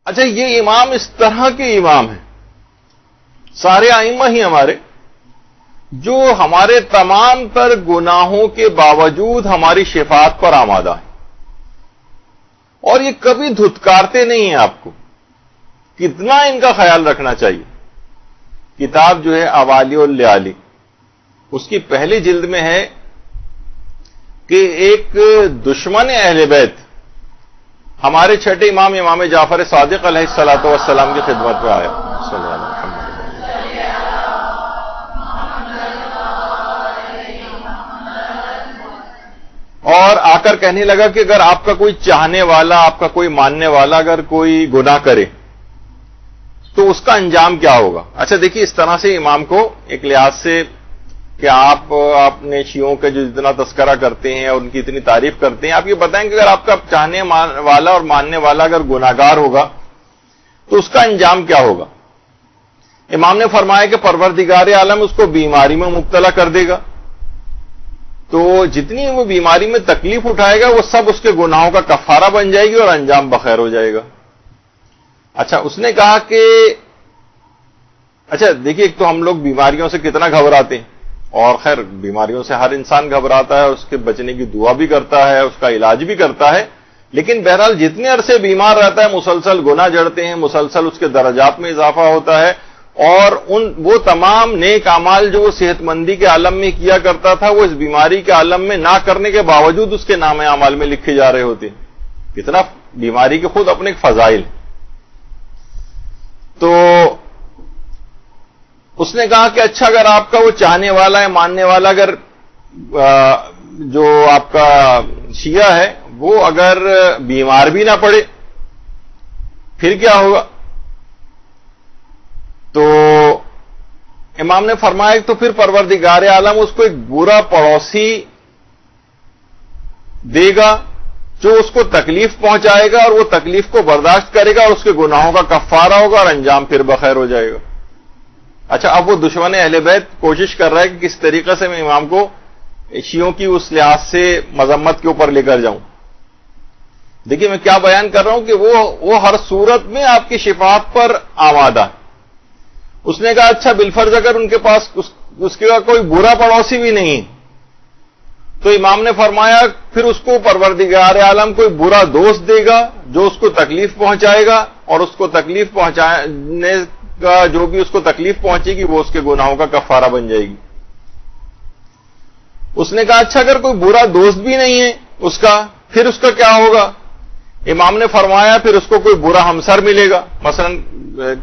اچھا یہ امام اس طرح کے امام ہیں، سارے ائمہ ہی ہمارے، جو ہمارے تمام تر گناہوں کے باوجود ہماری شفاعت پر آمادہ ہیں، اور یہ کبھی دھتکارتے نہیں ہیں آپ کو. کتنا ان کا خیال رکھنا چاہیے. کتاب جو ہے اوالی اللیالی، اس کی پہلی جلد میں ہے کہ ایک دشمن اہل بیت ہمارے چھٹے امام امام جعفر صادق علیہ الصلوۃ والسلام کی خدمت میں آیا صلی اللہ علیہ وسلم، اور آ کر کہنے لگا کہ اگر آپ کا کوئی چاہنے والا، آپ کا کوئی ماننے والا اگر کوئی گناہ کرے تو اس کا انجام کیا ہوگا. اچھا دیکھیے، اس طرح سے امام کو ایک لحاظ سے کہ آپ اپنے شیعوں کا جو جتنا تذکرہ کرتے ہیں اور ان کی اتنی تعریف کرتے ہیں، آپ یہ بتائیں کہ اگر آپ کا چاہنے والا اور ماننے والا اگر گناہگار ہوگا تو اس کا انجام کیا ہوگا. امام نے فرمایا کہ پروردگار عالم اس کو بیماری میں مبتلا کر دے گا، تو جتنی وہ بیماری میں تکلیف اٹھائے گا وہ سب اس کے گناہوں کا کفارہ بن جائے گی اور انجام بخیر ہو جائے گا. اچھا اس نے کہا کہ اچھا دیکھیے، ایک تو ہم لوگ بیماریوں سے کتنا گھبراتے ہیں، اور خیر بیماریوں سے ہر انسان گھبراتا ہے، اس کے بچنے کی دعا بھی کرتا ہے، اس کا علاج بھی کرتا ہے، لیکن بہرحال جتنے عرصے بیمار رہتا ہے مسلسل گناہ جڑتے ہیں، مسلسل اس کے درجات میں اضافہ ہوتا ہے، اور وہ تمام نیک اعمال جو وہ صحت مندی کے عالم میں کیا کرتا تھا وہ اس بیماری کے عالم میں نہ کرنے کے باوجود اس کے نام اعمال میں لکھے جا رہے ہوتے ہیں. کتنا بیماری کے خود اپنے ایک فضائل. تو اس نے کہا کہ اچھا اگر آپ کا وہ چاہنے والا ہے، ماننے والا، اگر جو آپ کا شیعہ ہے وہ اگر بیمار بھی نہ پڑے پھر کیا ہوگا. تو امام نے فرمایا تو پھر پروردگار عالم اس کو ایک برا پڑوسی دے گا جو اس کو تکلیف پہنچائے گا، اور وہ تکلیف کو برداشت کرے گا اور اس کے گناہوں کا کفارہ ہوگا اور انجام پھر بخیر ہو جائے گا. اچھا اب وہ دشمن اہل بیت کوشش کر رہا ہے کہ کس طریقے سے میں امام کو شیعوں کی اس لحاظ سے مذمت کے اوپر لے کر جاؤں. دیکھیے میں کیا بیان کر رہا ہوں کہ وہ ہر صورت میں آپ کی شفاعت پر آمادہ ہے. اس نے کہا اچھا بالفرض اگر ان کے پاس اس کے کوئی برا پڑوسی بھی نہیں، تو امام نے فرمایا پھر اس کو پروردگار عالم کوئی برا دوست دے گا جو اس کو تکلیف پہنچائے گا، اور اس کو تکلیف پہنچانے کا جو بھی اس کو تکلیف پہنچے گی وہ اس کے گناہوں کا کفارہ بن جائے گی. اس نے کہا اچھا اگر کوئی برا دوست بھی نہیں ہے اس کا، پھر اس کا کیا ہوگا. امام نے فرمایا پھر اس کو کوئی برا ہمسر ملے گا، مثلا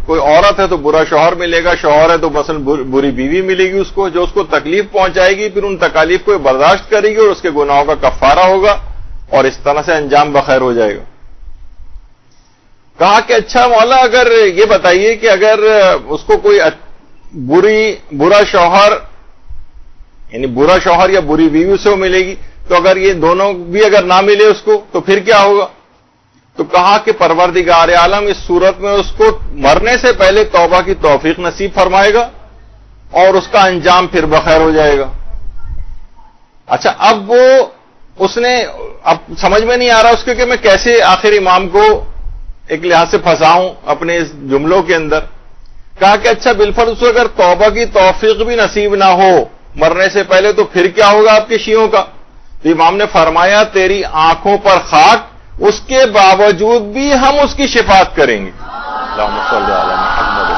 کوئی عورت ہے تو برا شوہر ملے گا، شوہر ہے تو مثلا بری بیوی ملے گی اس کو، جو اس کو تکلیف پہنچائے گی، پھر ان تکالیف کو برداشت کرے گی اور اس کے گناہوں کا کفارہ ہوگا اور اس طرح سے انجام بخیر ہو جائے گا. کہا کہ اچھا مولا اگر یہ بتائیے کہ اگر اس کو کوئی برا شوہر یعنی برا شوہر یا بری بیوی سے وہ ملے گی، تو اگر یہ دونوں بھی اگر نہ ملے اس کو تو پھر کیا ہوگا. تو کہا کہ پروردگار عالم اس صورت میں اس کو مرنے سے پہلے توبہ کی توفیق نصیب فرمائے گا اور اس کا انجام پھر بخیر ہو جائے گا. اچھا اب اس نے اب سمجھ میں نہیں آ رہا اس کے کہ میں کیسے آخر امام کو ایک لحاظ سے پھنساؤں اپنے اس جملوں کے اندر. کہا کہ اچھا بالفرض اگر توبہ کی توفیق بھی نصیب نہ ہو مرنے سے پہلے تو پھر کیا ہوگا آپ کے شیعوں کا. تو امام نے فرمایا تیری آنکھوں پر خاک، اس کے باوجود بھی ہم اس کی شفاعت کریں گے. اللہم صلی علی محمد.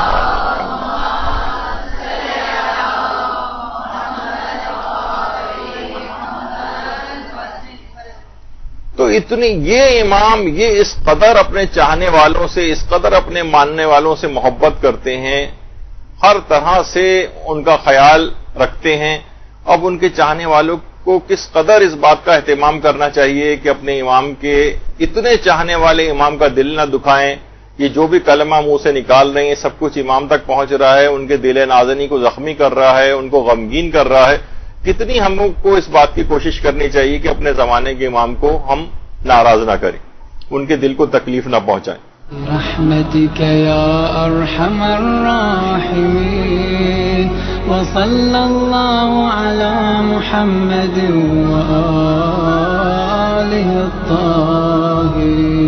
تو اتنی یہ امام یہ اس قدر اپنے چاہنے والوں سے، اس قدر اپنے ماننے والوں سے محبت کرتے ہیں، ہر طرح سے ان کا خیال رکھتے ہیں. اب ان کے چاہنے والوں کو کس قدر اس بات کا اہتمام کرنا چاہیے کہ اپنے امام کے اتنے چاہنے والے امام کا دل نہ دکھائیں. یہ جو بھی کلمہ منہ سے نکال رہے ہیں سب کچھ امام تک پہنچ رہا ہے، ان کے دل نازنی کو زخمی کر رہا ہے، ان کو غمگین کر رہا ہے. کتنی ہم کو اس بات کی کوشش کرنی چاہیے کہ اپنے زمانے کے امام کو ہم ناراض نہ کریں، ان کے دل کو تکلیف نہ پہنچائیں. برحمتك يا أرحم الراحمين وصلى الله على محمد وآله الطاهرين.